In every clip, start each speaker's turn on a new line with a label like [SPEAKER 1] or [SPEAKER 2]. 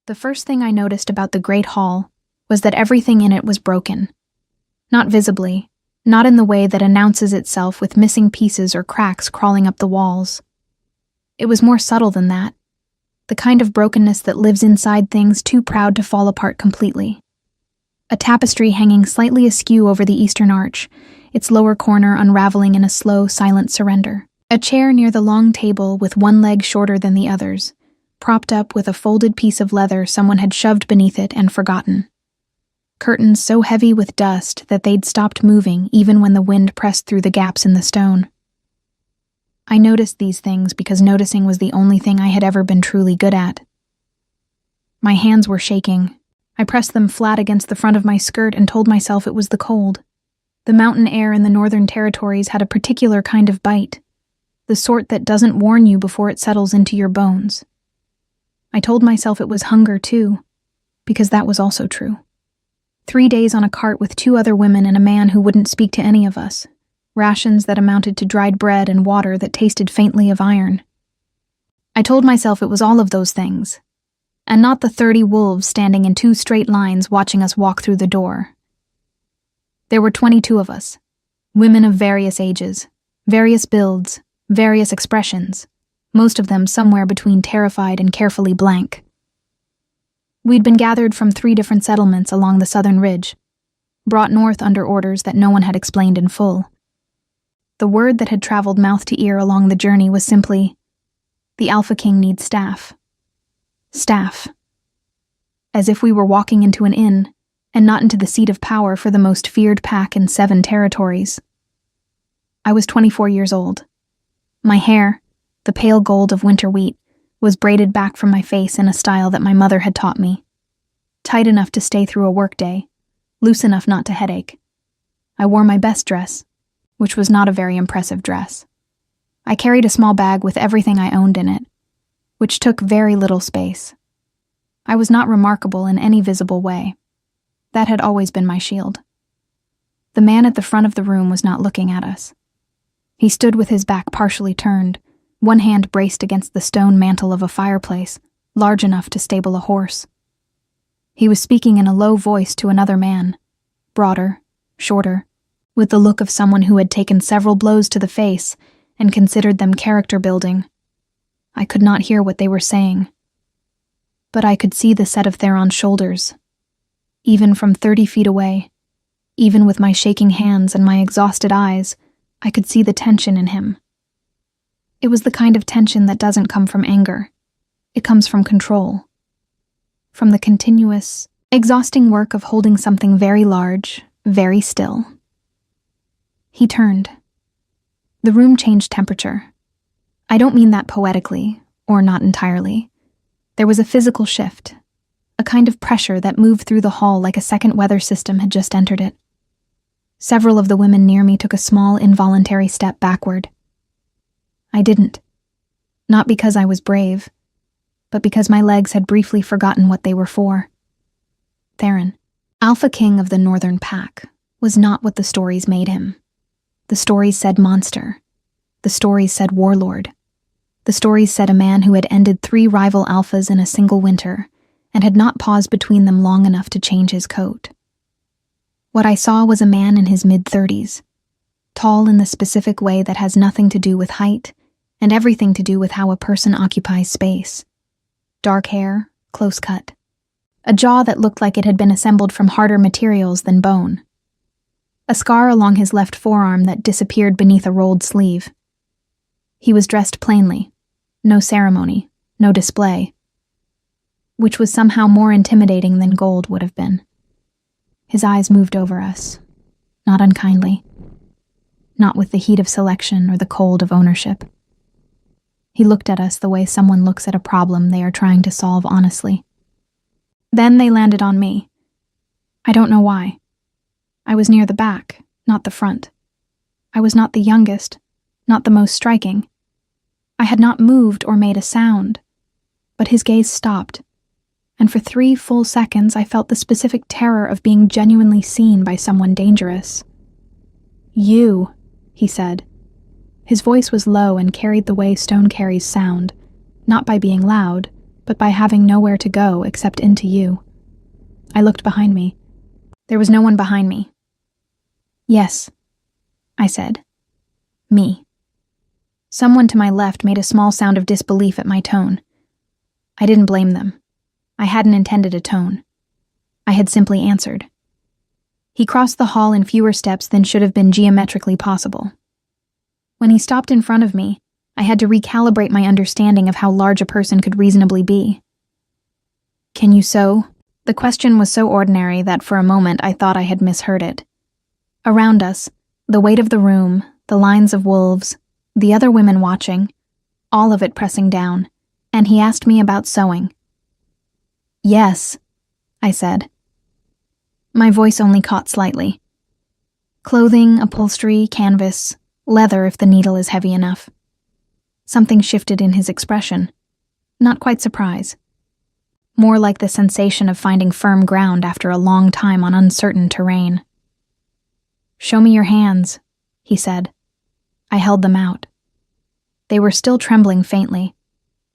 [SPEAKER 1] The first thing I noticed about the Great Hall was that everything in it was broken. Not visibly, not in the way that announces itself with missing pieces or cracks crawling up the walls. It was more subtle than that, the kind of brokenness that lives inside things too proud to fall apart completely. A tapestry hanging slightly askew over the eastern arch, its lower corner unraveling in a slow, silent surrender. A chair near the long table with one leg shorter than the others, propped up with a folded piece of leather someone had shoved beneath it and forgotten. Curtains so heavy with dust that they'd stopped moving even when the wind pressed through the gaps in the stone. I noticed these things because noticing was the only thing I had ever been truly good at. My hands were shaking. I pressed them flat against the front of my skirt and told myself it was the cold. The mountain air in the Northern Territories had a particular kind of bite, the sort that doesn't warn you before it settles into your bones. I told myself it was hunger, too, because that was also true. 3 days on a cart with 2 other women and a man who wouldn't speak to any of us. Rations that amounted to dried bread and water that tasted faintly of iron. I told myself it was all of those things, and not the 30 wolves standing in 2 straight lines watching us walk through the door. There were 22 of us, women of various ages, various builds, various expressions, most of them somewhere between terrified and carefully blank. We'd been gathered from 3 different settlements along the southern ridge, brought north under orders that no one had explained in full. The word that had traveled mouth to ear along the journey was simply, "The Alpha King needs staff." Staff. As if we were walking into an inn, and not into the seat of power for the most feared pack in 7 territories. I was 24 years old. My hair, the pale gold of winter wheat, was braided back from my face in a style that my mother had taught me. Tight enough to stay through a workday, loose enough not to headache. I wore my best dress, which was not a very impressive dress. I carried a small bag with everything I owned in it, which took very little space. I was not remarkable in any visible way. That had always been my shield. The man at the front of the room was not looking at us. He stood with his back partially turned, one hand braced against the stone mantel of a fireplace, large enough to stable a horse. He was speaking in a low voice to another man, broader, shorter, with the look of someone who had taken several blows to the face and considered them character building. I could not hear what they were saying, but I could see the set of Theron's shoulders. Even from 30 feet away, even with my shaking hands and my exhausted eyes, I could see the tension in him. It was the kind of tension that doesn't come from anger. It comes from control. From the continuous, exhausting work of holding something very large, very still. He turned. The room changed temperature. I don't mean that poetically, or not entirely. There was a physical shift, a kind of pressure that moved through the hall like a second weather system had just entered it. Several of the women near me took a small, involuntary step backward. I didn't. Not because I was brave, but because my legs had briefly forgotten what they were for. Theron, Alpha King of the Northern Pack, was not what the stories made him. The stories said monster. The stories said warlord. The stories said a man who had ended 3 rival alphas in a single winter, and had not paused between them long enough to change his coat. What I saw was a man in his mid-30s, tall in the specific way that has nothing to do with height, and everything to do with how a person occupies space. Dark hair, close cut. A jaw that looked like it had been assembled from harder materials than bone. A scar along his left forearm that disappeared beneath a rolled sleeve. He was dressed plainly. No ceremony, no display. Which was somehow more intimidating than gold would have been. His eyes moved over us, not unkindly, not with the heat of selection or the cold of ownership. He looked at us the way someone looks at a problem they are trying to solve honestly. Then they landed on me. I don't know why. I was near the back, not the front. I was not the youngest, not the most striking. I had not moved or made a sound, but his gaze stopped, and for 3 full seconds I felt the specific terror of being genuinely seen by someone dangerous. "You," he said. His voice was low and carried the way stone carries sound, not by being loud, but by having nowhere to go except into you. I looked behind me. There was no one behind me. Yes, I said. Me. Someone to my left made a small sound of disbelief at my tone. I didn't blame them. I hadn't intended a tone. I had simply answered. He crossed the hall in fewer steps than should have been geometrically possible. When he stopped in front of me, I had to recalibrate my understanding of how large a person could reasonably be. "Can you sew?" The question was so ordinary that for a moment I thought I had misheard it. Around us, the weight of the room, the lines of wolves, the other women watching, all of it pressing down, and he asked me about sewing. "Yes," I said. My voice only caught slightly. Clothing, upholstery, canvas, leather if the needle is heavy enough. Something shifted in his expression. Not quite surprise. More like the sensation of finding firm ground after a long time on uncertain terrain. "Show me your hands," he said. I held them out. They were still trembling faintly,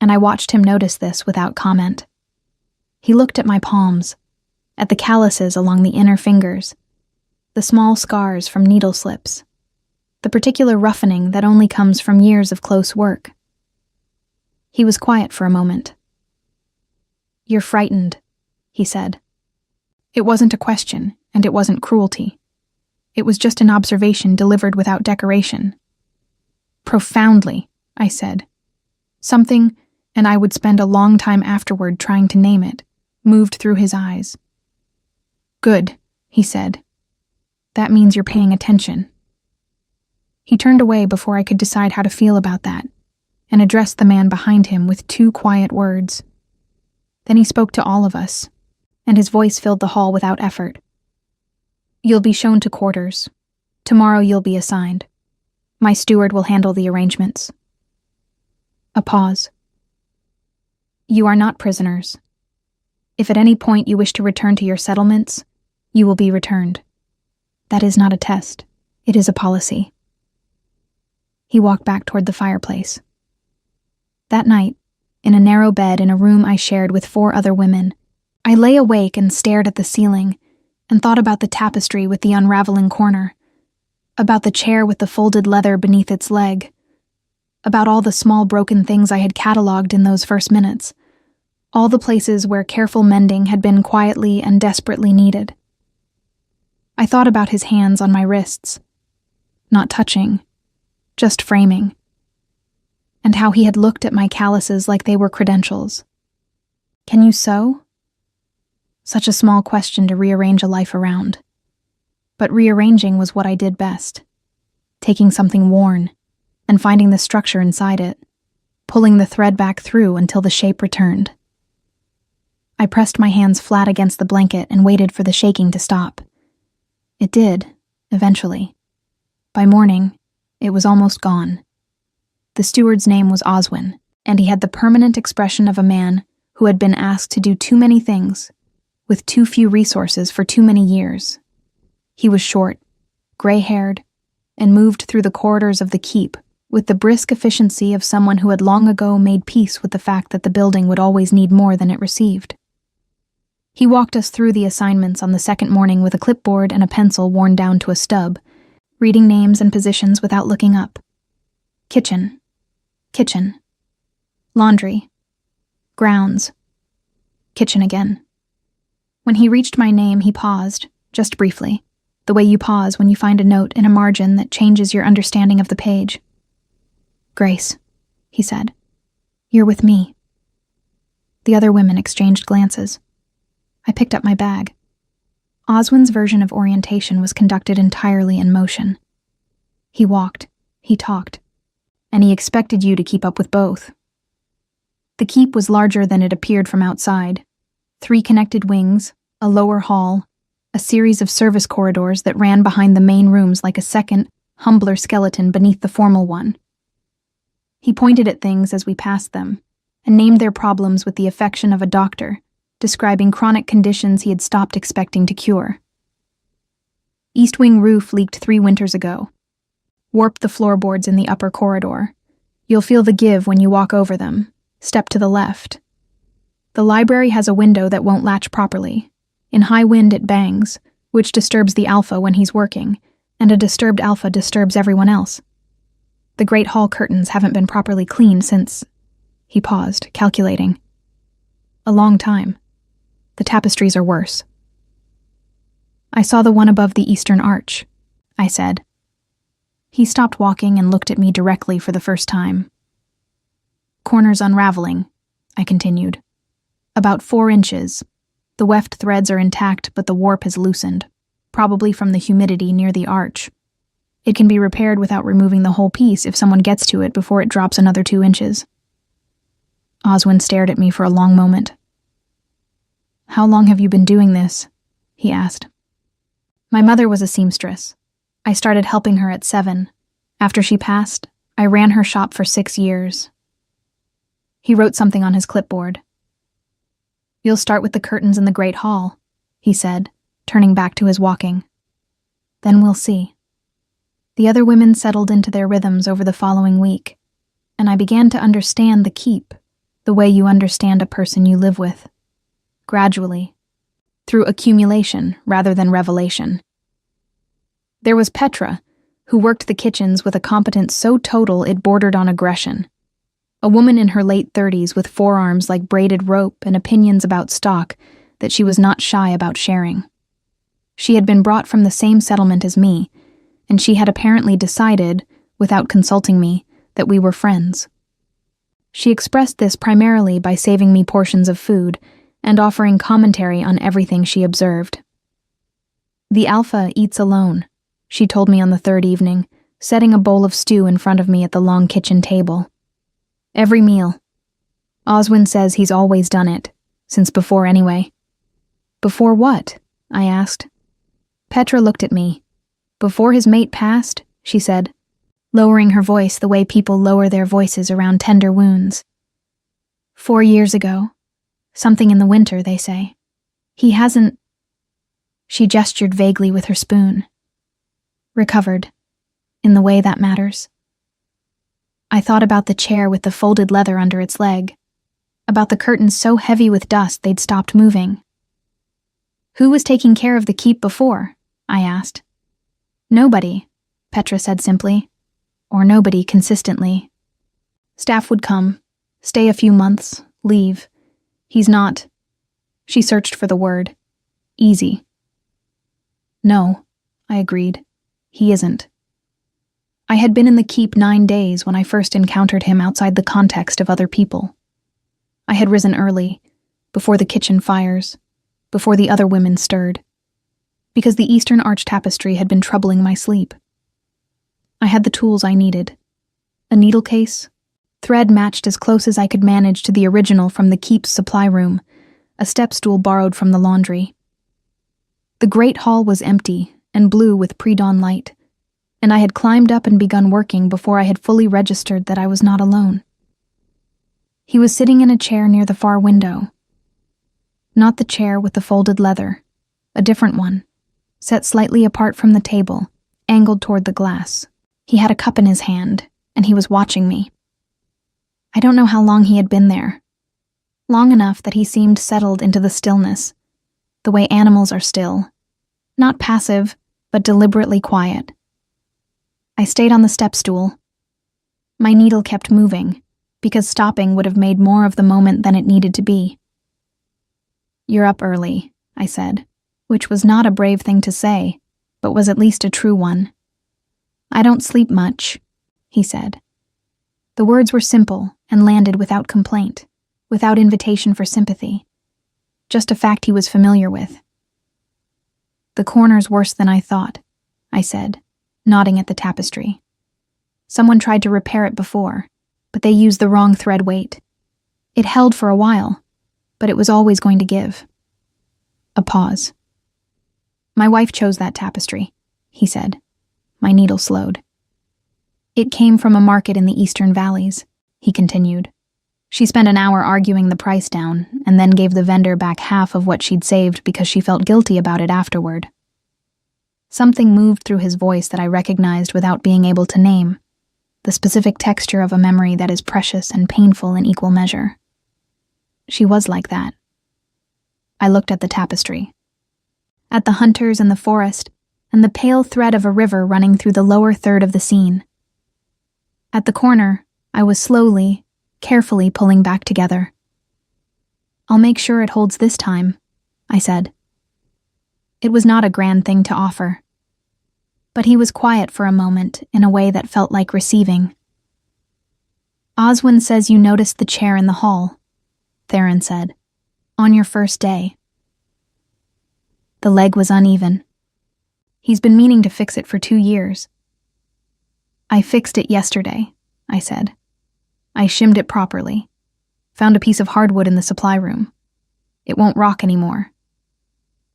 [SPEAKER 1] and I watched him notice this without comment. He looked at my palms, at the calluses along the inner fingers, the small scars from needle slips, the particular roughening that only comes from years of close work. He was quiet for a moment. "You're frightened," he said. It wasn't a question, and it wasn't cruelty. It was just an observation delivered without decoration. "Profoundly," I said. Something, and I would spend a long time afterward trying to name it, moved through his eyes. "Good," he said. "That means you're paying attention." He turned away before I could decide how to feel about that, and addressed the man behind him with 2 quiet words. Then he spoke to all of us, and his voice filled the hall without effort. "You'll be shown to quarters. Tomorrow you'll be assigned. My steward will handle the arrangements." A pause. "You are not prisoners. If at any point you wish to return to your settlements, you will be returned. That is not a test. It is a policy." He walked back toward the fireplace. That night, in a narrow bed in a room I shared with 4 other women, I lay awake and stared at the ceiling and thought about the tapestry with the unraveling corner, about the chair with the folded leather beneath its leg, about all the small broken things I had catalogued in those first minutes, all the places where careful mending had been quietly and desperately needed. I thought about his hands on my wrists, not touching, just framing, and how he had looked at my calluses like they were credentials. "Can you sew?" Such a small question to rearrange a life around. But rearranging was what I did best. Taking something worn and finding the structure inside it, pulling the thread back through until the shape returned. I pressed my hands flat against the blanket and waited for the shaking to stop. It did, eventually. By morning, it was almost gone. The steward's name was Oswin, and he had the permanent expression of a man who had been asked to do too many things, with too few resources for too many years. He was short, gray-haired, and moved through the corridors of the keep with the brisk efficiency of someone who had long ago made peace with the fact that the building would always need more than it received. He walked us through the assignments on the second morning with a clipboard and a pencil worn down to a stub, reading names and positions without looking up. Kitchen. Kitchen. Laundry. Grounds. Kitchen again. When he reached my name, he paused, just briefly, the way you pause when you find a note in a margin that changes your understanding of the page. "Grace," he said, "you're with me." The other women exchanged glances. I picked up my bag. Oswin's version of orientation was conducted entirely in motion. He walked, he talked, and he expected you to keep up with both. The keep was larger than it appeared from outside. 3 connected wings, a lower hall, a series of service corridors that ran behind the main rooms like a second, humbler skeleton beneath the formal one. He pointed at things as we passed them, and named their problems with the affection of a doctor, describing chronic conditions he had stopped expecting to cure. East Wing roof leaked 3 winters ago. Warped the floorboards in the upper corridor. You'll feel the give when you walk over them. Step to the left. The library has a window that won't latch properly. In high wind it bangs, which disturbs the alpha when he's working, and a disturbed alpha disturbs everyone else. The great hall curtains haven't been properly cleaned since... He paused, calculating. A long time. The tapestries are worse. I saw the one above the eastern arch, I said. He stopped walking and looked at me directly for the first time. Corners unraveling, I continued. About 4 inches. The weft threads are intact, but the warp has loosened, probably from the humidity near the arch. It can be repaired without removing the whole piece if someone gets to it before it drops another 2 inches. Oswin stared at me for a long moment. How long have you been doing this? He asked. My mother was a seamstress. I started helping her at 7. After she passed, I ran her shop for 6 years. He wrote something on his clipboard. You'll start with the curtains in the Great Hall, he said, turning back to his walking. Then we'll see. The other women settled into their rhythms over the following week, and I began to understand the keep, the way you understand a person you live with. Gradually, through accumulation rather than revelation. There was Petra, who worked the kitchens with a competence so total it bordered on aggression. A woman in her late 30s with forearms like braided rope and opinions about stock that she was not shy about sharing. She had been brought from the same settlement as me, and she had apparently decided, without consulting me, that we were friends. She expressed this primarily by saving me portions of food and offering commentary on everything she observed. The alpha eats alone, she told me on the 3rd evening, setting a bowl of stew in front of me at the long kitchen table. Every meal. Oswin says he's always done it, since before anyway. Before what? I asked. Petra looked at me. Before his mate passed, she said, lowering her voice the way people lower their voices around tender wounds. 4 years ago. Something in the winter, they say. He hasn't... She gestured vaguely with her spoon. Recovered. In the way that matters. I thought about the chair with the folded leather under its leg. About the curtains so heavy with dust they'd stopped moving. Who was taking care of the keep before? I asked. Nobody, Petra said simply. Or nobody consistently. Staff would come, stay a few months, leave. He's not... She searched for the word. Easy. No, I agreed. He isn't. I had been in the keep 9 days when I first encountered him outside the context of other people. I had risen early, before the kitchen fires, before the other women stirred, because the Eastern Arch tapestry had been troubling my sleep. I had the tools I needed. A needle case, thread matched as close as I could manage to the original from the keep's supply room, a step stool borrowed from the laundry. The great hall was empty and blue with pre-dawn light, and I had climbed up and begun working before I had fully registered that I was not alone. He was sitting in a chair near the far window. Not the chair with the folded leather, a different one, set slightly apart from the table, angled toward the glass. He had a cup in his hand, and he was watching me. I don't know how long he had been there. Long enough that he seemed settled into the stillness, the way animals are still, not passive, but deliberately quiet. I stayed on the step stool. My needle kept moving, because stopping would have made more of the moment than it needed to be. You're up early, I said, which was not a brave thing to say, but was at least a true one. I don't sleep much, he said. The words were simple and landed without complaint, without invitation for sympathy. Just a fact he was familiar with. The corner's worse than I thought, I said, nodding at the tapestry. Someone tried to repair it before, but they used the wrong thread weight. It held for a while, but it was always going to give. A pause. My wife chose that tapestry, he said. My needle slowed. It came from a market in the Eastern Valleys, he continued. She spent an hour arguing the price down, and then gave the vendor back half of what she'd saved because she felt guilty about it afterward. Something moved through his voice that I recognized without being able to name, the specific texture of a memory that is precious and painful in equal measure. She was like that. I looked at the tapestry, at the hunters and the forest, and the pale thread of a river running through the lower third of the scene. At the corner, I was slowly, carefully pulling back together. "I'll make sure it holds this time," I said. It was not a grand thing to offer. But he was quiet for a moment in a way that felt like receiving. "Oswin says you noticed the chair in the hall," Theron said, "on your first day." The leg was uneven. "He's been meaning to fix it for 2 years. "I fixed it yesterday," I said. "I shimmed it properly. Found a piece of hardwood in the supply room. It won't rock anymore."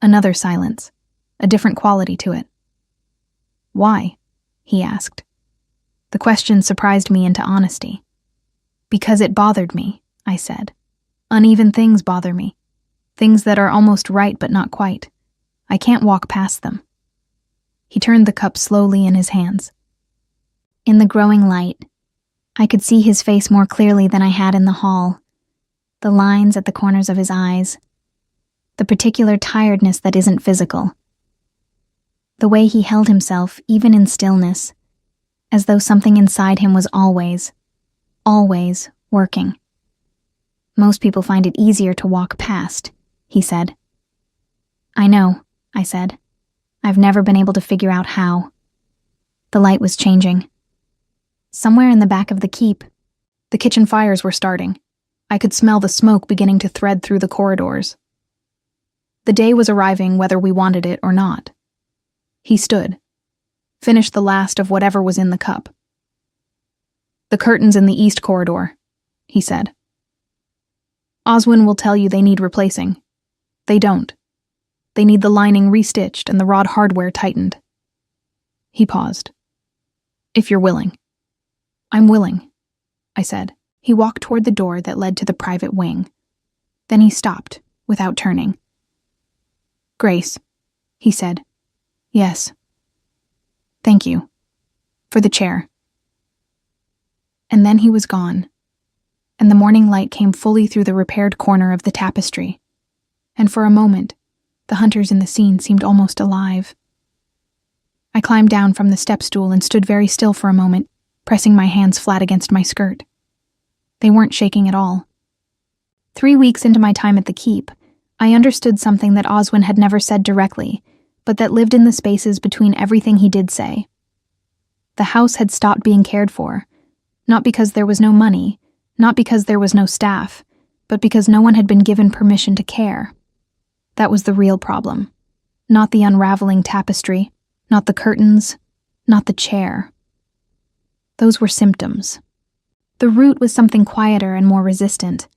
[SPEAKER 1] Another silence, a different quality to it. "Why?" he asked. The question surprised me into honesty. "Because it bothered me," I said. "Uneven things bother me. Things that are almost right but not quite. I can't walk past them." He turned the cup slowly in his hands. In the growing light, I could see his face more clearly than I had in the hall. The lines at the corners of his eyes. The particular tiredness that isn't physical. The way he held himself, even in stillness, as though something inside him was always working. "Most people find it easier to walk past," he said. "I know," I said. "I've never been able to figure out how." The light was changing. Somewhere in the back of the keep, the kitchen fires were starting. I could smell the smoke beginning to thread through the corridors. The day was arriving whether we wanted it or not. He stood, finished the last of whatever was in the cup. "The curtains in the east corridor," he said. "Oswin will tell you they need replacing. They don't. They need the lining restitched and the rod hardware tightened." He paused. "If you're willing." "I'm willing," I said. He walked toward the door that led to the private wing. Then he stopped, without turning. "Grace," he said. "Yes." "Thank you. For the chair." And then he was gone, and the morning light came fully through the repaired corner of the tapestry, and for a moment, the hunters in the scene seemed almost alive. I climbed down from the step stool and stood very still for a moment, pressing my hands flat against my skirt. They weren't shaking at all. 3 weeks into my time at the keep, I understood something that Oswin had never said directly, but that lived in the spaces between everything he did say. The house had stopped being cared for, not because there was no money, not because there was no staff, but because no one had been given permission to care. That was the real problem. Not the unraveling tapestry, not the curtains, not the chair. Those were symptoms. The root was something quieter and more resistant,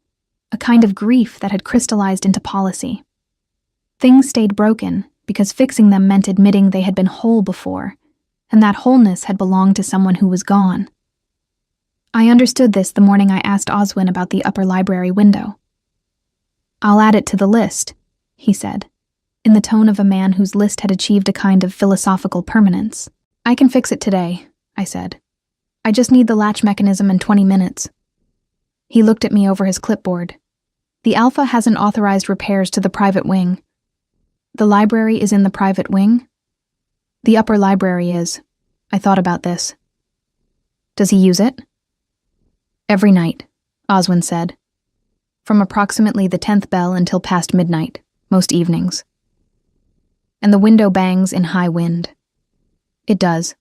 [SPEAKER 1] a kind of grief that had crystallized into policy. Things stayed broken because fixing them meant admitting they had been whole before, and that wholeness had belonged to someone who was gone. I understood this the morning I asked Oswin about the upper library window. "I'll add it to the list," he said, in the tone of a man whose list had achieved a kind of philosophical permanence. "I can fix it today," I said. "I just need the latch mechanism in 20 minutes. He looked at me over his clipboard. "The Alpha hasn't authorized repairs to the private wing." "The library is in the private wing?" "The upper library is." I thought about this. "Does he use it?" "Every night," Oswin said. "From approximately the 10th bell until past midnight, most evenings." "And the window bangs in high wind." "It does.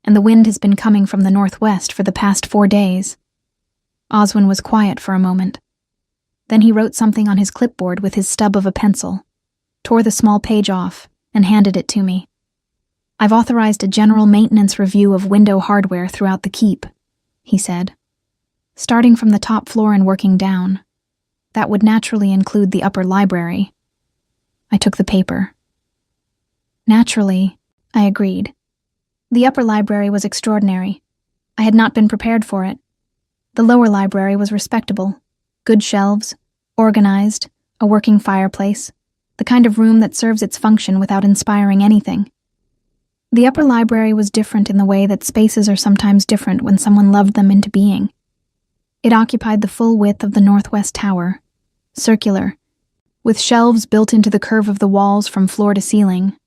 [SPEAKER 1] And the wind has been coming from the northwest for the past 4 days." Oswin was quiet for a moment. Then he wrote something on his clipboard with his stub of a pencil, tore the small page off, and handed it to me. "I've authorized a general maintenance review of window hardware throughout the keep," he said. "Starting from the top floor and working down. That would naturally include the upper library." I took the paper. "Naturally," I agreed. The upper library was extraordinary. I had not been prepared for it. The lower library was respectable. Good shelves, organized, a working fireplace, the kind of room that serves its function without inspiring anything. The upper library was different in the way that spaces are sometimes different when someone loved them into being. It occupied the full width of the northwest tower, circular, with shelves built into the curve of the walls from floor to ceiling.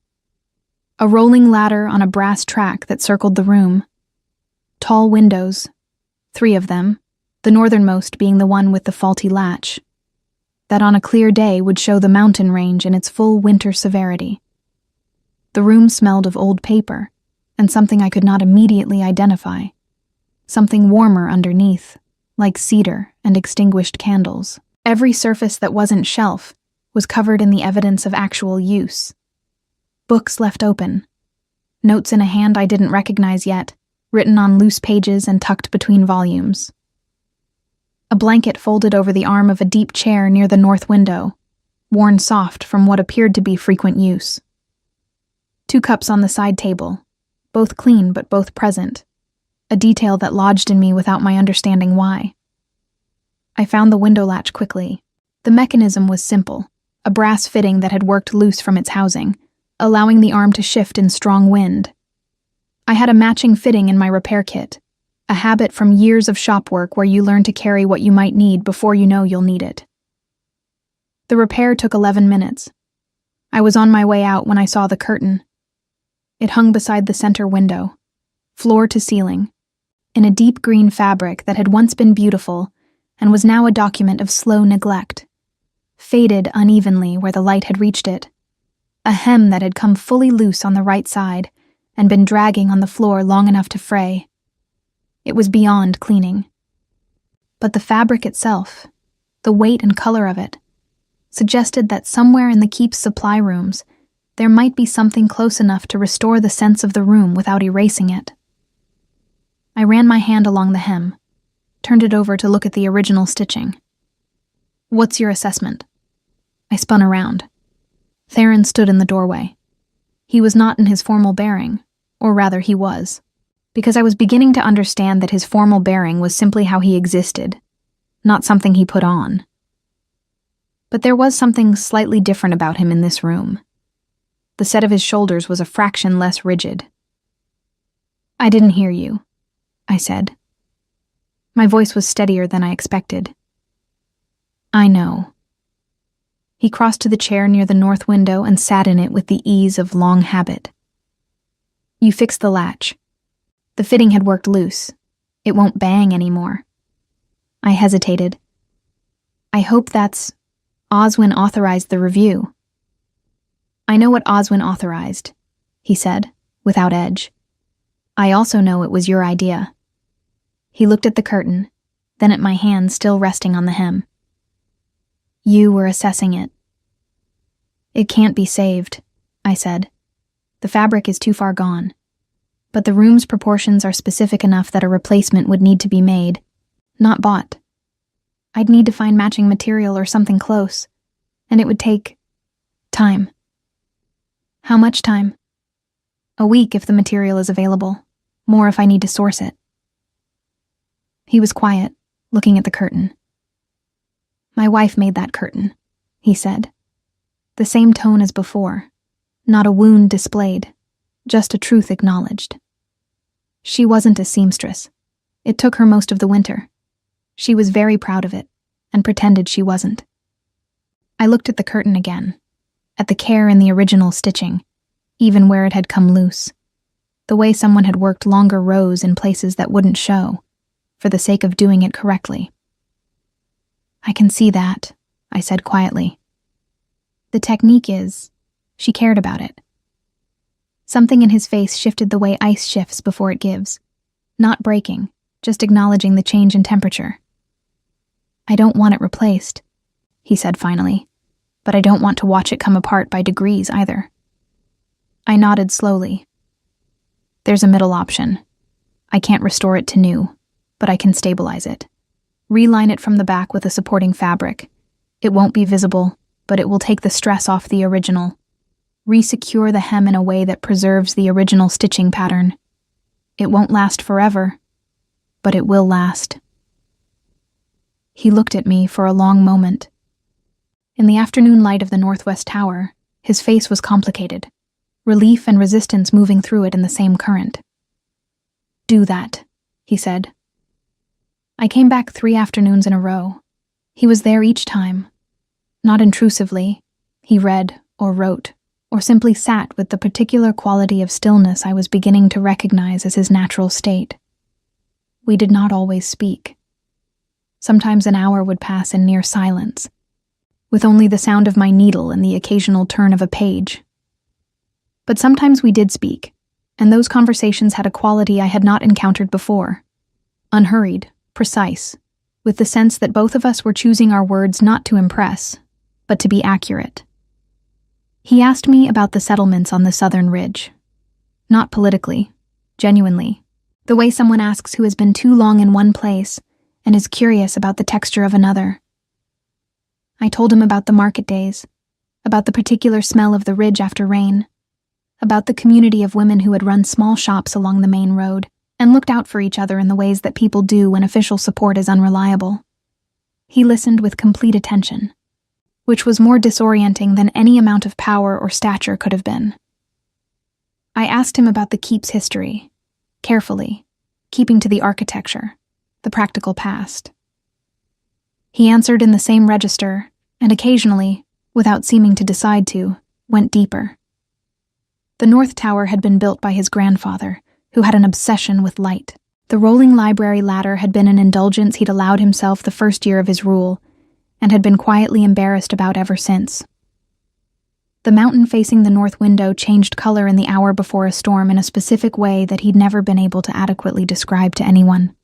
[SPEAKER 1] A rolling ladder on a brass track that circled the room. Tall windows, 3 of them, the northernmost being the one with the faulty latch, that on a clear day would show the mountain range in its full winter severity. The room smelled of old paper, and something I could not immediately identify, something warmer underneath, like cedar and extinguished candles. Every surface that wasn't shelf was covered in the evidence of actual use. Books left open, notes in a hand I didn't recognize yet, written on loose pages and tucked between volumes. A blanket folded over the arm of a deep chair near the north window, worn soft from what appeared to be frequent use. 2 cups on the side table, both clean but both present, a detail that lodged in me without my understanding why. I found the window latch quickly. The mechanism was simple, a brass fitting that had worked loose from its housing, allowing the arm to shift in strong wind. I had a matching fitting in my repair kit, a habit from years of shop work where you learn to carry what you might need before you know you'll need it. The repair took 11 minutes. I was on my way out when I saw the curtain. It hung beside the center window, floor to ceiling, in a deep green fabric that had once been beautiful and was now a document of slow neglect, faded unevenly where the light had reached it, a hem that had come fully loose on the right side and been dragging on the floor long enough to fray. It was beyond cleaning. But the fabric itself, the weight and color of it, suggested that somewhere in the keep's supply rooms there might be something close enough to restore the sense of the room without erasing it. I ran my hand along the hem, turned it over to look at the original stitching. "What's your assessment?" I spun around. Theron stood in the doorway. He was not in his formal bearing, or rather he was, because I was beginning to understand that his formal bearing was simply how he existed, not something he put on. But there was something slightly different about him in this room. The set of his shoulders was a fraction less rigid. "I didn't hear you," I said. My voice was steadier than I expected. "I know." He crossed to the chair near the north window and sat in it with the ease of long habit. "You fixed the latch. The fitting had worked loose. It won't bang anymore." I hesitated. "I hope that's... Oswin authorized the review." "I know what Oswin authorized," he said, without edge. "I also know it was your idea." He looked at the curtain, then at my hand still resting on the hem. "You were assessing it." "It can't be saved," I said. "The fabric is too far gone. But the room's proportions are specific enough that a replacement would need to be made, not bought. I'd need to find matching material or something close, and it would take... time." "How much time?" "A week if the material is available, more if I need to source it." He was quiet, looking at the curtain. "My wife made that curtain," he said. The same tone as before, not a wound displayed, just a truth acknowledged. "She wasn't a seamstress. It took her most of the winter. She was very proud of it, and pretended she wasn't." I looked at the curtain again, at the care in the original stitching, even where it had come loose, the way someone had worked longer rows in places that wouldn't show, for the sake of doing it correctly. "I can see that," I said quietly. "The technique is..." She cared about it. Something in his face shifted the way ice shifts before it gives, not breaking, just acknowledging the change in temperature. "I don't want it replaced," he said finally, "but I don't want to watch it come apart by degrees either." I nodded slowly. "There's a middle option. I can't restore it to new, but I can stabilize it. Reline it from the back with a supporting fabric. It won't be visible, but it will take the stress off the original. Resecure the hem in a way that preserves the original stitching pattern. It won't last forever, but it will last." He looked at me for a long moment. In the afternoon light of the northwest tower, his face was complicated, relief and resistance moving through it in the same current. "Do that," he said. I came back 3 afternoons in a row. He was there each time, Not intrusively, he read or wrote, or simply sat with the particular quality of stillness I was beginning to recognize as his natural state. We did not always speak. Sometimes an hour would pass in near silence, with only the sound of my needle and the occasional turn of a page. But sometimes we did speak, and those conversations had a quality I had not encountered before. Unhurried, precise, with the sense that both of us were choosing our words not to impress, but to be accurate. He asked me about the settlements on the southern ridge. Not politically, genuinely, the way someone asks who has been too long in one place and is curious about the texture of another. I told him about the market days, about the particular smell of the ridge after rain, about the community of women who had run small shops along the main road and looked out for each other in the ways that people do when official support is unreliable. He listened with complete attention, which was more disorienting than any amount of power or stature could have been. I asked him about the keep's history, carefully, keeping to the architecture, the practical past. He answered in the same register, and occasionally, without seeming to decide to, went deeper. The North Tower had been built by his grandfather, who had an obsession with light. The rolling library ladder had been an indulgence he'd allowed himself the first year of his rule, and had been quietly embarrassed about ever since. The mountain facing the north window changed color in the hour before a storm in a specific way that he'd never been able to adequately describe to anyone.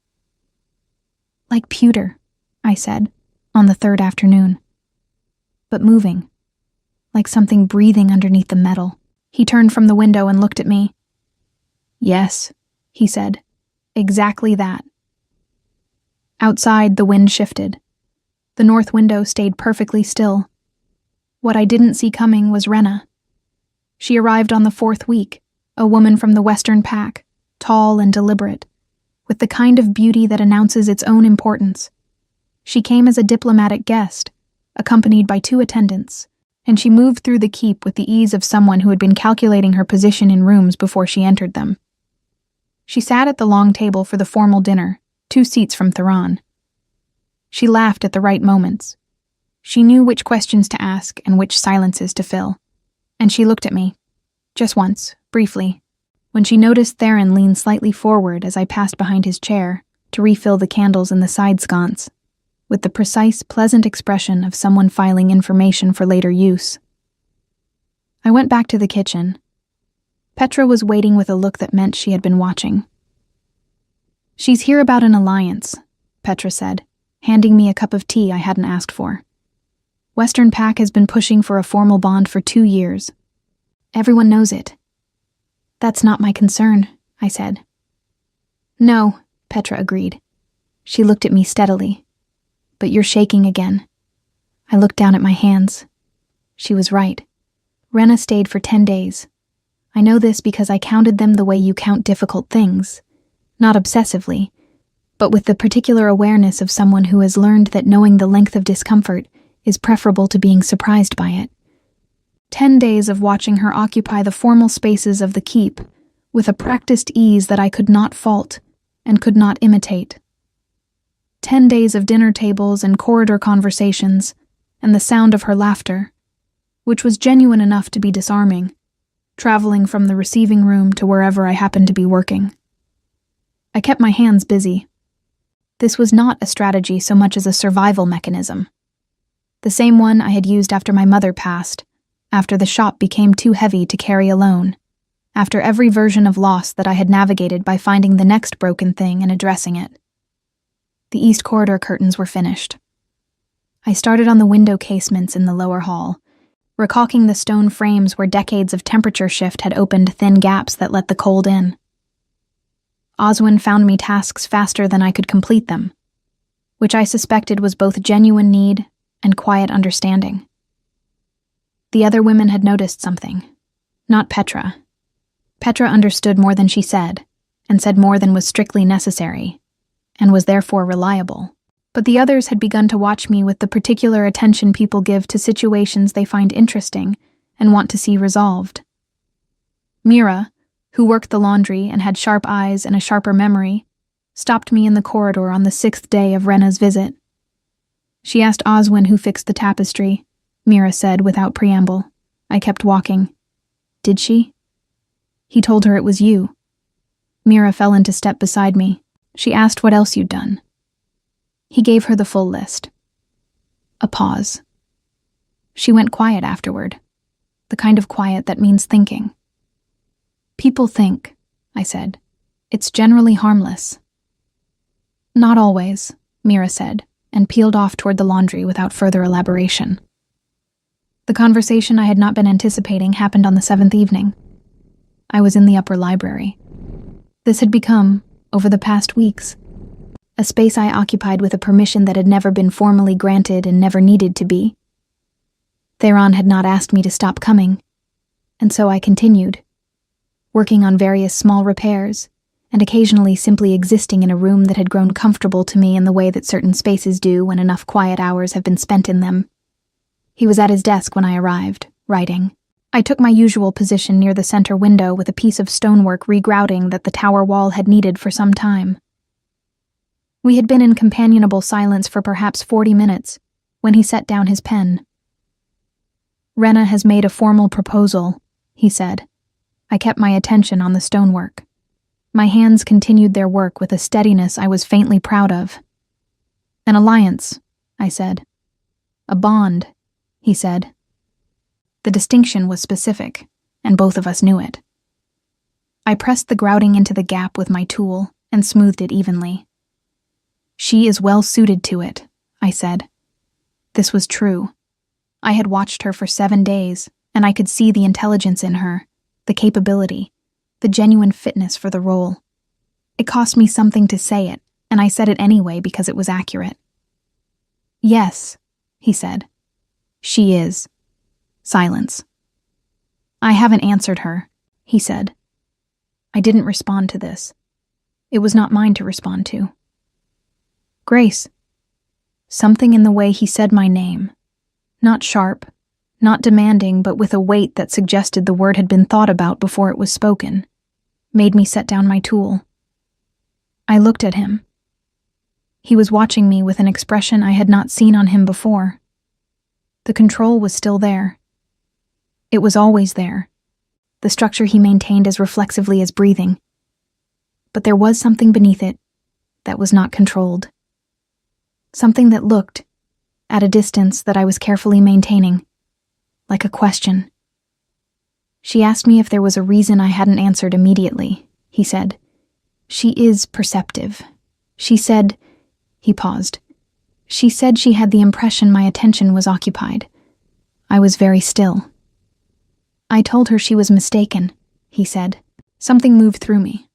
[SPEAKER 1] Like pewter, I said, on the third afternoon. But moving, like something breathing underneath the metal. He turned from the window and looked at me. Yes, he said, exactly that. Outside, the wind shifted. The north window stayed perfectly still. What I didn't see coming was Rena. She arrived on the 4th week, a woman from the Western Pack, tall and deliberate, with the kind of beauty that announces its own importance. She came as a diplomatic guest, accompanied by 2 attendants, and she moved through the keep with the ease of someone who had been calculating her position in rooms before she entered them. She sat at the long table for the formal dinner, 2 seats from Theron. She laughed at the right moments. She knew which questions to ask and which silences to fill. And she looked at me. Just once, briefly, when she noticed Theron lean slightly forward as I passed behind his chair to refill the candles in the side sconce, with the precise, pleasant expression of someone filing information for later use. I went back to the kitchen. Petra was waiting with a look that meant she had been watching. "She's here about an alliance," Petra said, handing me a cup of tea I hadn't asked for. "Western Pack has been pushing for a formal bond for 2 years. Everyone knows it." "That's not my concern," I said. "No," Petra agreed. She looked at me steadily. "But you're shaking again." I looked down at my hands. She was right. Rena stayed for 10 days. I know this because I counted them the way you count difficult things, not obsessively, but with the particular awareness of someone who has learned that knowing the length of discomfort is preferable to being surprised by it. 10 days of watching her occupy the formal spaces of the keep with a practiced ease that I could not fault and could not imitate. 10 days of dinner tables and corridor conversations, and the sound of her laughter, which was genuine enough to be disarming, traveling from the receiving room to wherever I happened to be working. I kept my hands busy. This was not a strategy so much as a survival mechanism. The same one I had used after my mother passed, after the shop became too heavy to carry alone, after every version of loss that I had navigated by finding the next broken thing and addressing it. The east corridor curtains were finished. I started on the window casements in the lower hall, recalking the stone frames where decades of temperature shift had opened thin gaps that let the cold in. Oswin found me tasks faster than I could complete them, which I suspected was both genuine need and quiet understanding. The other women had noticed something. Not Petra. Petra understood more than she said, and said more than was strictly necessary, and was therefore reliable. But the others had begun to watch me with the particular attention people give to situations they find interesting and want to see resolved. Mira, who worked the laundry and had sharp eyes and a sharper memory, stopped me in the corridor on the 6th day of Rena's visit. She asked Oswin who fixed the tapestry, Mira said without preamble. I kept walking. Did she? He told her it was you. Mira fell into step beside me. She asked what else you'd done. He gave her the full list. A pause. She went quiet afterward, the kind of quiet that means thinking. People think, I said. It's generally harmless. Not always, Mira said, and peeled off toward the laundry without further elaboration. The conversation I had not been anticipating happened on the 7th evening. I was in the upper library. This had become, over the past weeks, a space I occupied with a permission that had never been formally granted and never needed to be. Theron had not asked me to stop coming, and so I continued, working on various small repairs, and occasionally simply existing in a room that had grown comfortable to me in the way that certain spaces do when enough quiet hours have been spent in them. He was at his desk when I arrived, writing. I took my usual position near the center window with a piece of stonework regrouting that the tower wall had needed for some time. We had been in companionable silence for perhaps 40 minutes, when he set down his pen. Rena has made a formal proposal, he said. I kept my attention on the stonework. My hands continued their work with a steadiness I was faintly proud of. An alliance, I said. A bond, he said. The distinction was specific, and both of us knew it. I pressed the grouting into the gap with my tool and smoothed it evenly. She is well suited to it, I said. This was true. I had watched her for 7 days, and I could see the intelligence in her, the capability, the genuine fitness for the role. It cost me something to say it, and I said it anyway because it was accurate. Yes, he said. She is. Silence. I haven't answered her, he said. I didn't respond to this. It was not mine to respond to. Grace. Something in the way he said my name. Not sharp, not demanding, but with a weight that suggested the word had been thought about before it was spoken, made me set down my tool. I looked at him. He was watching me with an expression I had not seen on him before. The control was still there. It was always there, the structure he maintained as reflexively as breathing. But there was something beneath it that was not controlled. Something that looked, at a distance that I was carefully maintaining, like a question. She asked me if there was a reason I hadn't answered immediately, he said. She is perceptive. She said, he paused. She said she had the impression my attention was occupied. I was very still. I told her she was mistaken, he said. Something moved through me.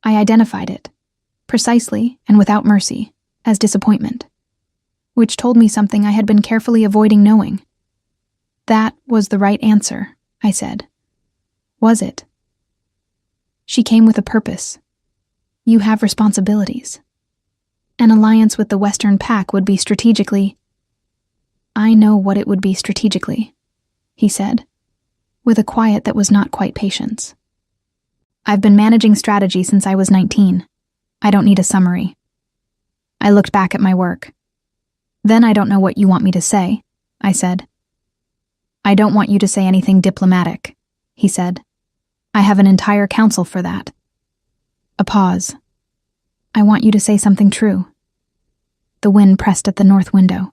[SPEAKER 1] I identified it, precisely and without mercy, as disappointment, which told me something I had been carefully avoiding knowing. That was the right answer, I said. Was it? She came with a purpose. You have responsibilities. An alliance with the Western Pack would be strategically. I know what it would be strategically, he said, with a quiet that was not quite patience. I've been managing strategy since I was 19. I don't need a summary. I looked back at my work. Then I don't know what you want me to say, I said. I don't want you to say anything diplomatic, he said. I have an entire council for that. A pause. I want you to say something true. The wind pressed at the north window.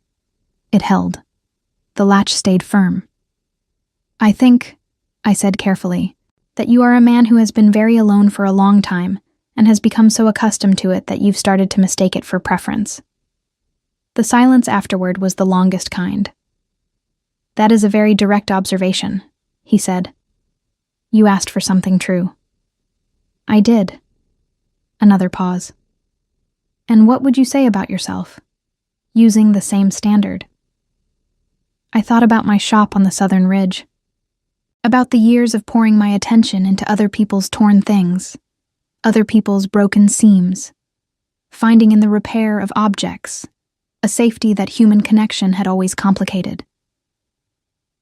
[SPEAKER 1] It held. The latch stayed firm. I think, I said carefully, that you are a man who has been very alone for a long time and has become so accustomed to it that you've started to mistake it for preference. The silence afterward was the longest kind. That is a very direct observation, he said. You asked for something true. I did. Another pause. And what would you say about yourself, using the same standard? I thought about my shop on the southern ridge, about the years of pouring my attention into other people's torn things, other people's broken seams, finding in the repair of objects a safety that human connection had always complicated.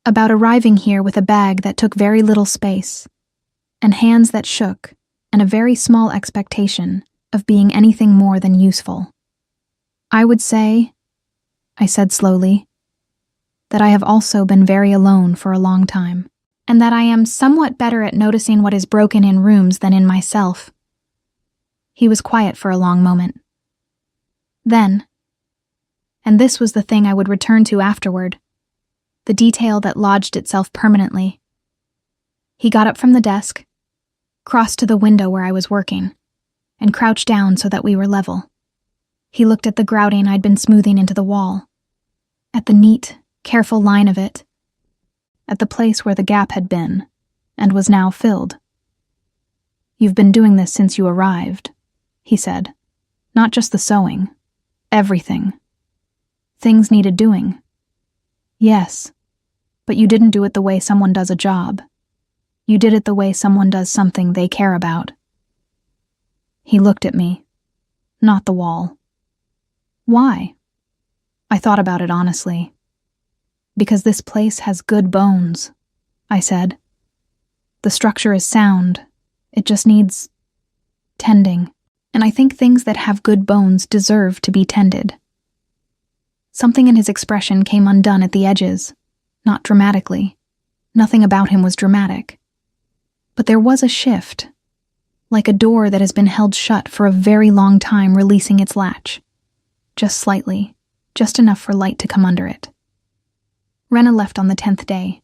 [SPEAKER 1] About arriving here with a bag that took very little space, and hands that shook, and a very small expectation of being anything more than useful. I would say, I said slowly, that I have also been very alone for a long time, and that I am somewhat better at noticing what is broken in rooms than in myself. He was quiet for a long moment. Then, and this was the thing I would return to afterward, the detail that lodged itself permanently. He got up from the desk, crossed to the window where I was working, and crouched down so that we were level. He looked at the grouting I'd been smoothing into the wall, at the neat, careful line of it, at the place where the gap had been, and was now filled. "You've been doing this since you arrived," he said. "Not just the sewing. Everything. Things needed doing. Yes, but you didn't do it the way someone does a job. You did it the way someone does something they care about." He looked at me, not the wall. "Why?" I thought about it honestly. "Because this place has good bones," I said. "The structure is sound. It just needs tending. And I think things that have good bones deserve to be tended." Something in his expression came undone at the edges, not dramatically. Nothing about him was dramatic. But there was a shift, like a door that has been held shut for a very long time releasing its latch. Just slightly, just enough for light to come under it. Rena left on the 10th day.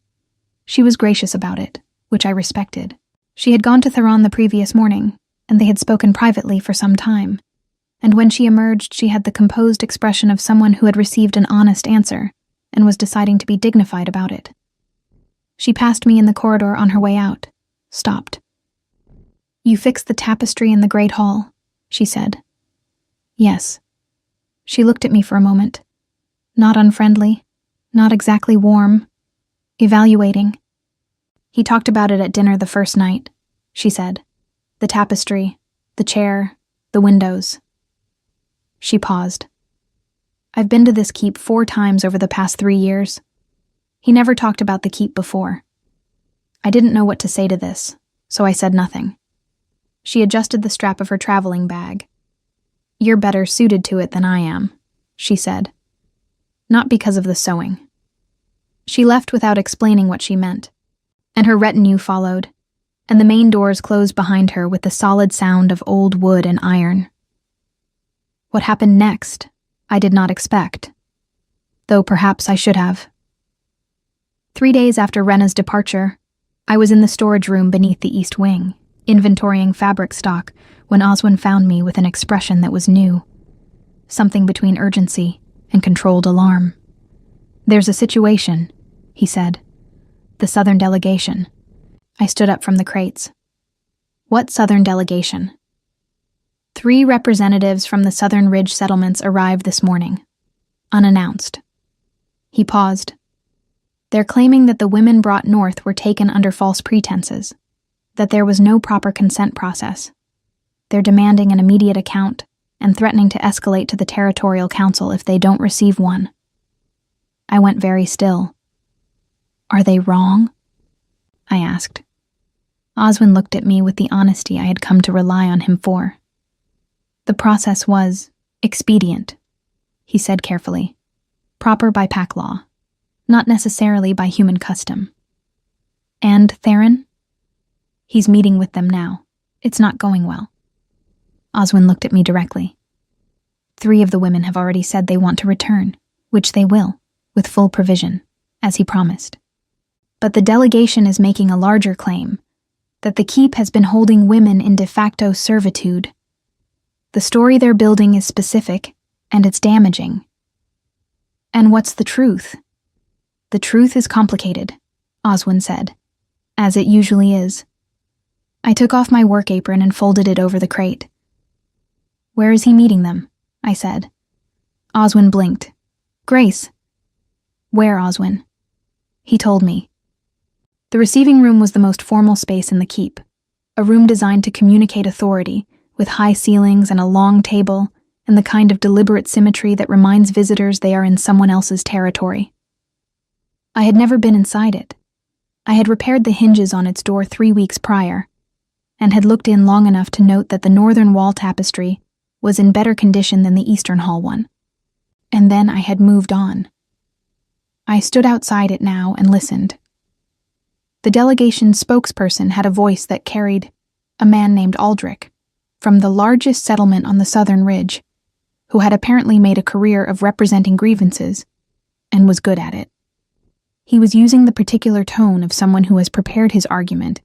[SPEAKER 1] She was gracious about it, which I respected. She had gone to Theron the previous morning, and they had spoken privately for some time, and when she emerged she had the composed expression of someone who had received an honest answer and was deciding to be dignified about it. She passed me in the corridor on her way out, stopped. "You fixed the tapestry in the Great Hall," she said. "Yes." She looked at me for a moment, not unfriendly, not exactly warm, evaluating. "He talked about it at dinner the first night," she said. "The tapestry, the chair, the windows." She paused. "I've been to this keep 4 times over the past 3 years. He never talked about the keep before. I didn't know what to say to this, so I said nothing." She adjusted the strap of her traveling bag. "You're better suited to it than I am," she said. "Not because of the sewing." She left without explaining what she meant, and her retinue followed, and the main doors closed behind her with the solid sound of old wood and iron. What happened next, I did not expect, though perhaps I should have. 3 days after Rena's departure, I was in the storage room beneath the east wing, inventorying fabric stock, when Oswin found me with an expression that was new, something between urgency and controlled alarm. "There's a situation," he said. "The Southern delegation." I stood up from the crates. "What Southern delegation?" 3 representatives from the Southern Ridge settlements arrived this morning, unannounced. He paused. "They're claiming that the women brought north were taken under false pretenses, that there was no proper consent process. They're demanding an immediate account and threatening to escalate to the Territorial Council if they don't receive one." I went very still. "Are they wrong?" I asked. Oswin looked at me with the honesty I had come to rely on him for. "The process was expedient," he said carefully. "Proper by pack law, not necessarily by human custom." "And Theron?" "He's meeting with them now. It's not going well." Oswin looked at me directly. 3 of the women have already said they want to return, which they will, with full provision, as he promised. But the delegation is making a larger claim, that the keep has been holding women in de facto servitude. The story they're building is specific, and it's damaging. And what's the truth? The truth is complicated, Oswin said, as it usually is. I took off my work apron and folded it over the crate. "Where is he meeting them?" I said. Oswin blinked. "Grace." "Where, Oswin?" He told me. The receiving room was the most formal space in the keep, a room designed to communicate authority, with high ceilings and a long table, and the kind of deliberate symmetry that reminds visitors they are in someone else's territory. I had never been inside it. I had repaired the hinges on its door 3 weeks prior, and had looked in long enough to note that the northern wall tapestry was in better condition than the eastern hall one. And then I had moved on. I stood outside it now and listened. The delegation's spokesperson had a voice that carried a man named Aldrich, from the largest settlement on the southern ridge, who had apparently made a career of representing grievances, and was good at it. He was using the particular tone of someone who has prepared his argument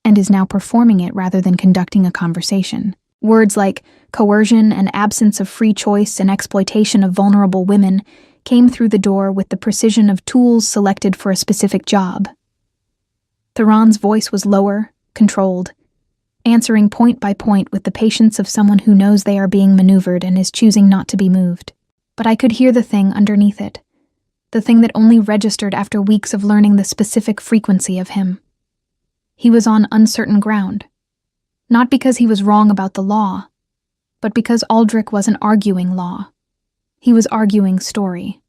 [SPEAKER 1] and is now performing it rather than conducting a conversation. Words like coercion and absence of free choice and exploitation of vulnerable women came through the door with the precision of tools selected for a specific job. Theron's voice was lower, controlled, answering point by point with the patience of someone who knows they are being maneuvered and is choosing not to be moved. But I could hear the thing underneath it, the thing that only registered after weeks of learning the specific frequency of him. He was on uncertain ground, not because he was wrong about the law, but because Aldrich wasn't arguing law. He was arguing story.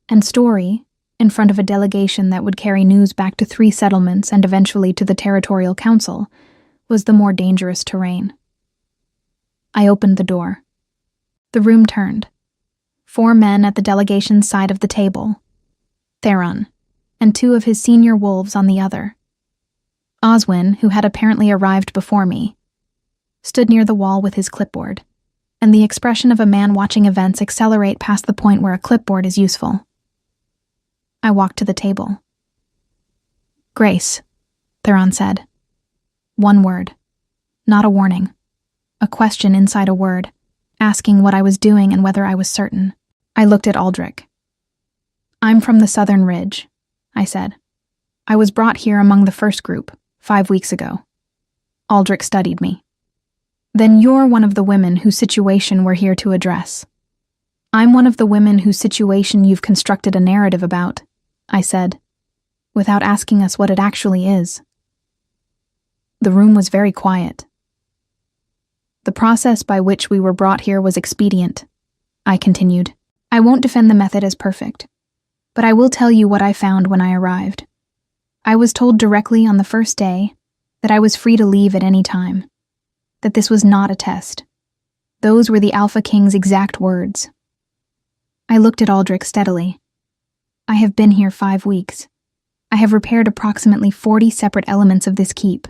[SPEAKER 1] And story, in front of a delegation that would carry news back to 3 settlements and eventually to the Territorial Council, was the more dangerous terrain. I opened the door. The room turned. 4 men at the delegation's side of the table, Theron, and 2 of his senior wolves on the other. Oswin, who had apparently arrived before me, stood near the wall with his clipboard, and the expression of a man watching events accelerate past the point where a clipboard is useful. I walked to the table. "Grace," Theron said. 1 word. Not a warning. A question inside a word, asking what I was doing and whether I was certain. I looked at Aldrich. "I'm from the Southern Ridge," I said. "I was brought here among the first group, 5 weeks ago." Aldrich studied me. "Then you're one of the women whose situation we're here to address." "I'm one of the women whose situation you've constructed a narrative about," I said, without asking us what it actually is. The room was very quiet. "The process by which we were brought here was expedient," I continued. "I won't defend the method as perfect, but I will tell you what I found when I arrived. I was told directly on the first day that I was free to leave at any time, that this was not a test. Those were the Alpha King's exact words." I looked at Aldrich steadily. "I have been here 5 weeks. I have repaired approximately 40 separate elements of this keep,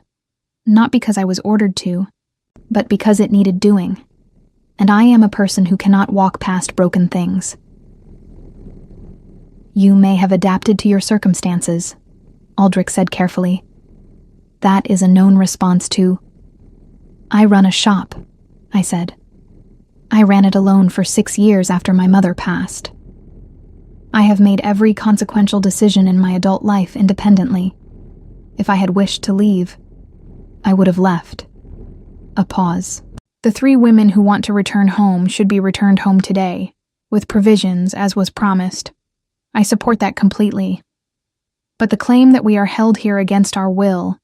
[SPEAKER 1] not because I was ordered to, but because it needed doing. And I am a person who cannot walk past broken things." "You may have adapted to your circumstances," Aldrich said carefully. "That is a known response to—" "I run a shop," I said. "I ran it alone for 6 years after my mother passed. I have made every consequential decision in my adult life independently. If I had wished to leave, I would have left." A pause. "The 3 women who want to return home should be returned home today, with provisions, as was promised. I support that completely. But the claim that we are held here against our will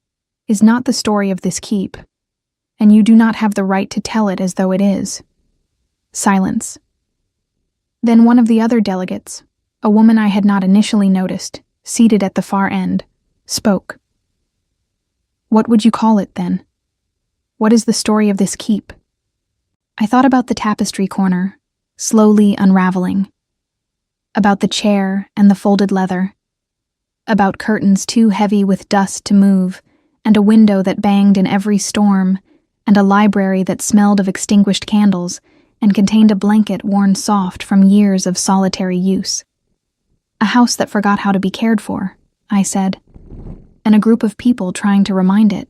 [SPEAKER 1] is not the story of this keep, and you do not have the right to tell it as though it is." Silence. Then one of the other delegates, a woman I had not initially noticed, seated at the far end, spoke. "What would you call it, then? What is the story of this keep?" I thought about the tapestry corner, slowly unraveling, about the chair and the folded leather, about curtains too heavy with dust to move, and a window that banged in every storm, and a library that smelled of extinguished candles and contained a blanket worn soft from years of solitary use. "A house that forgot how to be cared for," I said, "and a group of people trying to remind it."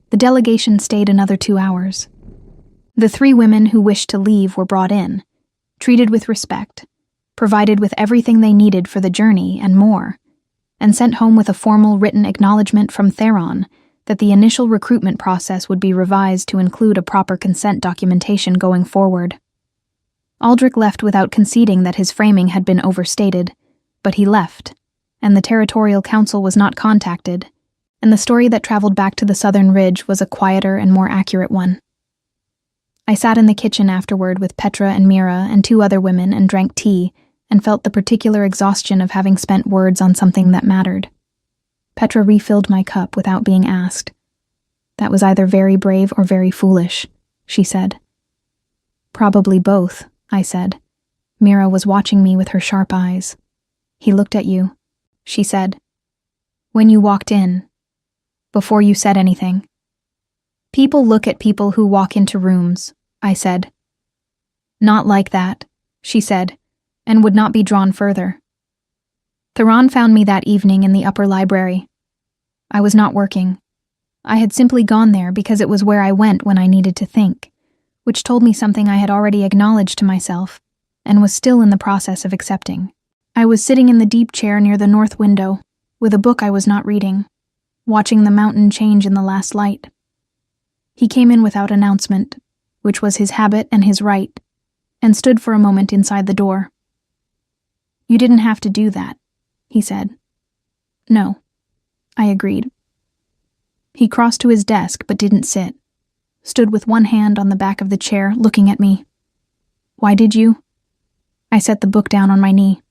[SPEAKER 1] The delegation stayed another 2 hours. The 3 women who wished to leave were brought in, treated with respect, provided with everything they needed for the journey and more, and sent home with a formal written acknowledgement from Theron that the initial recruitment process would be revised to include a proper consent documentation going forward. Aldrich left without conceding that his framing had been overstated, but he left, and the Territorial Council was not contacted, and the story that traveled back to the Southern Ridge was a quieter and more accurate one. I sat in the kitchen afterward with Petra and Mira and 2 other women and drank tea, and felt the particular exhaustion of having spent words on something that mattered. Petra refilled my cup without being asked. "That was either very brave or very foolish," she said. "Probably both," I said. Mira was watching me with her sharp eyes. He looked at you, she said. When you walked in. Before you said anything. People look at people who walk into rooms, I said. Not like that, she said, and would not be drawn further. Theron found me that evening in the upper library. I was not working. I had simply gone there because it was where I went when I needed to think, which told me something I had already acknowledged to myself and was still in the process of accepting. I was sitting in the deep chair near the north window, with a book I was not reading, watching the mountain change in the last light. He came in without announcement, which was his habit and his right, and stood for a moment inside the door. You didn't have to do that, he said. No, I agreed. He crossed to his desk but didn't sit, stood with one hand on the back of the chair looking at me. Why did you? I set the book down on my knee.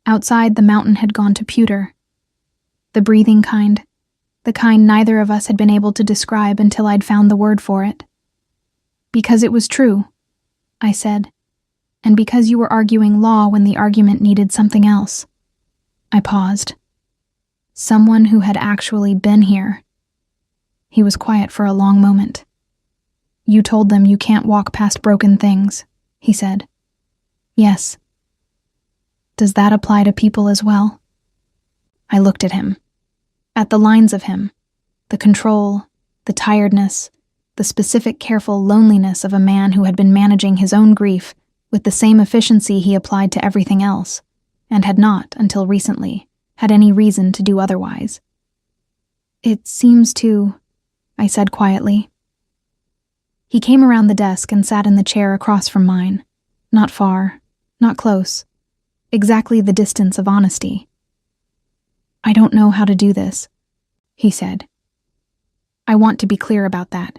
[SPEAKER 1] Outside, the mountain had gone to pewter. The breathing kind, the kind neither of us had been able to describe until I'd found the word for it. Because it was true, I said, and because you were arguing law when the argument needed something else. I paused. Someone who had actually been here. He was quiet for a long moment. You told them you can't walk past broken things, he said. Yes. Does that apply to people as well? I looked at him. At the lines of him. The control, the tiredness, the specific careful loneliness of a man who had been managing his own grief with the same efficiency he applied to everything else, and had not, until recently, had any reason to do otherwise. It seems to, I said quietly. He came around the desk and sat in the chair across from mine. Not far, not close. Exactly the distance of honesty. I don't know how to do this, he said. I want to be clear about that.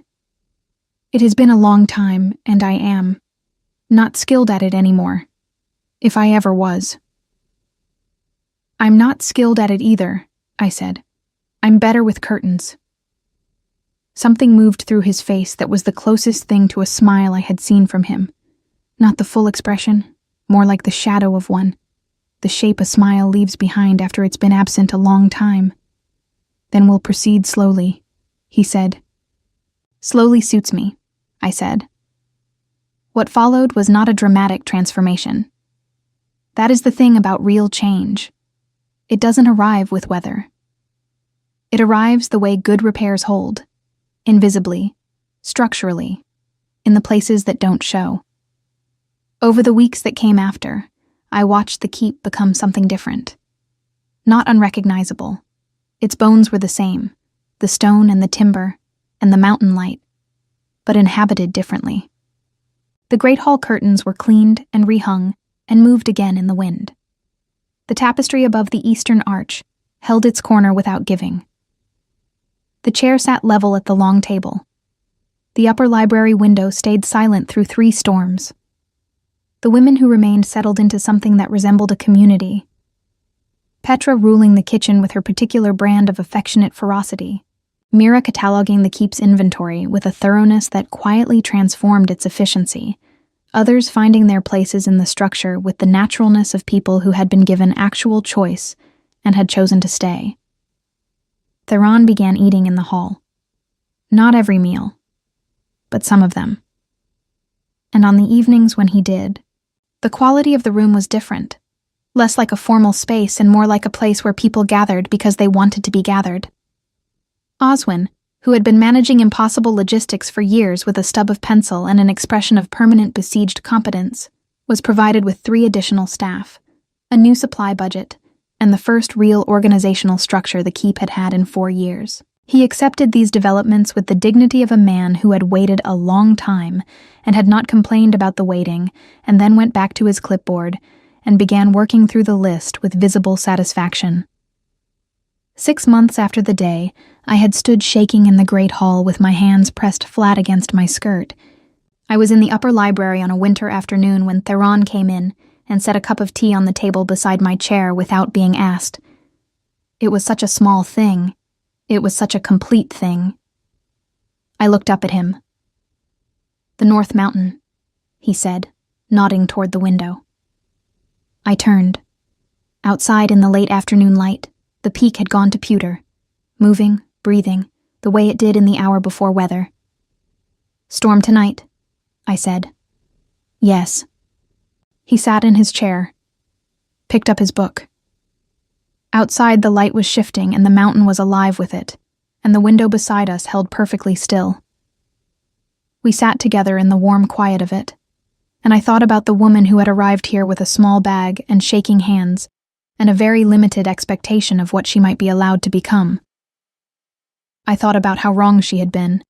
[SPEAKER 1] It has been a long time, and I am not skilled at it anymore, if I ever was. I'm not skilled at it either, I said. I'm better with curtains. Something moved through his face that was the closest thing to a smile I had seen from him. Not the full expression, more like the shadow of one, the shape a smile leaves behind after it's been absent a long time. Then we'll proceed slowly, he said. Slowly suits me, I said. What followed was not a dramatic transformation. That is the thing about real change. It doesn't arrive with weather. It arrives the way good repairs hold, invisibly, structurally, in the places that don't show. Over the weeks that came after, I watched the keep become something different. Not unrecognizable. Its bones were the same, the stone and the timber, and the mountain light, but inhabited differently. The great hall curtains were cleaned and rehung and moved again in the wind. The tapestry above the eastern arch held its corner without giving. The chair sat level at the long table. The upper library window stayed silent through 3 storms. The women who remained settled into something that resembled a community. Petra ruling the kitchen with her particular brand of affectionate ferocity. Mira cataloging the keep's inventory with a thoroughness that quietly transformed its efficiency. Others finding their places in the structure with the naturalness of people who had been given actual choice and had chosen to stay. Theron began eating in the hall. Not every meal, but some of them. And on the evenings when he did, the quality of the room was different, less like a formal space and more like a place where people gathered because they wanted to be gathered. Oswin, who had been managing impossible logistics for years with a stub of pencil and an expression of permanent besieged competence, was provided with 3 additional staff, a new supply budget, and the first real organizational structure the keep had had in 4 years. He accepted these developments with the dignity of a man who had waited a long time and had not complained about the waiting, and then went back to his clipboard and began working through the list with visible satisfaction. 6 months after the day, I had stood shaking in the great hall with my hands pressed flat against my skirt. I was in the upper library on a winter afternoon when Theron came in and set a cup of tea on the table beside my chair without being asked. It was such a small thing. It was such a complete thing. I looked up at him. "The North Mountain," he said, nodding toward the window. I turned. Outside in the late afternoon light, the peak had gone to pewter, moving, breathing, the way it did in the hour before weather. "Storm tonight," I said. "Yes." He sat in his chair, picked up his book. Outside the light was shifting and the mountain was alive with it, and the window beside us held perfectly still. We sat together in the warm quiet of it, and I thought about the woman who had arrived here with a small bag and shaking hands, and a very limited expectation of what she might be allowed to become. I thought about how wrong she had been.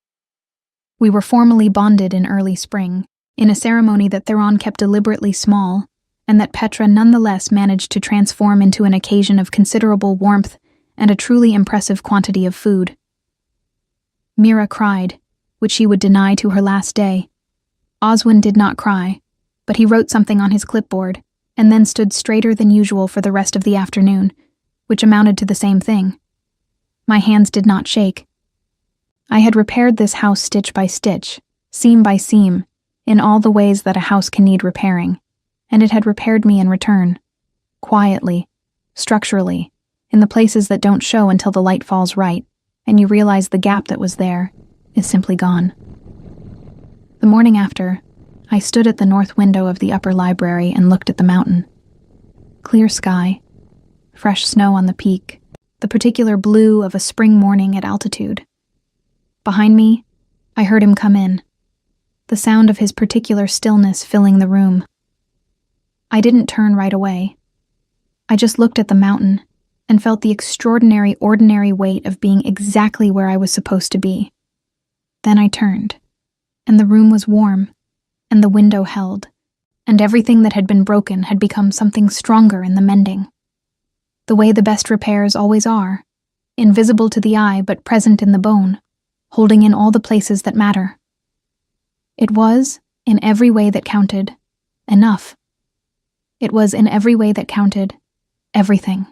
[SPEAKER 1] We were formally bonded in early spring, in a ceremony that Theron kept deliberately small, and that Petra nonetheless managed to transform into an occasion of considerable warmth and a truly impressive quantity of food. Mira cried, which she would deny to her last day. Oswin did not cry, but he wrote something on his clipboard, and then stood straighter than usual for the rest of the afternoon, which amounted to the same thing. My hands did not shake. I had repaired this house stitch by stitch, seam by seam, in all the ways that a house can need repairing, and it had repaired me in return, quietly, structurally, in the places that don't show until the light falls right, and you realize the gap that was there is simply gone. The morning after, I stood at the north window of the upper library and looked at the mountain. Clear sky, fresh snow on the peak, the particular blue of a spring morning at altitude. Behind me, I heard him come in, the sound of his particular stillness filling the room. I didn't turn right away. I just looked at the mountain and felt the extraordinary, ordinary weight of being exactly where I was supposed to be. Then I turned, and the room was warm, and the window held, and everything that had been broken had become something stronger in the mending. The way the best repairs always are, invisible to the eye but present in the bone, holding in all the places that matter. It was, in every way that counted, enough. It was in every way that counted, everything.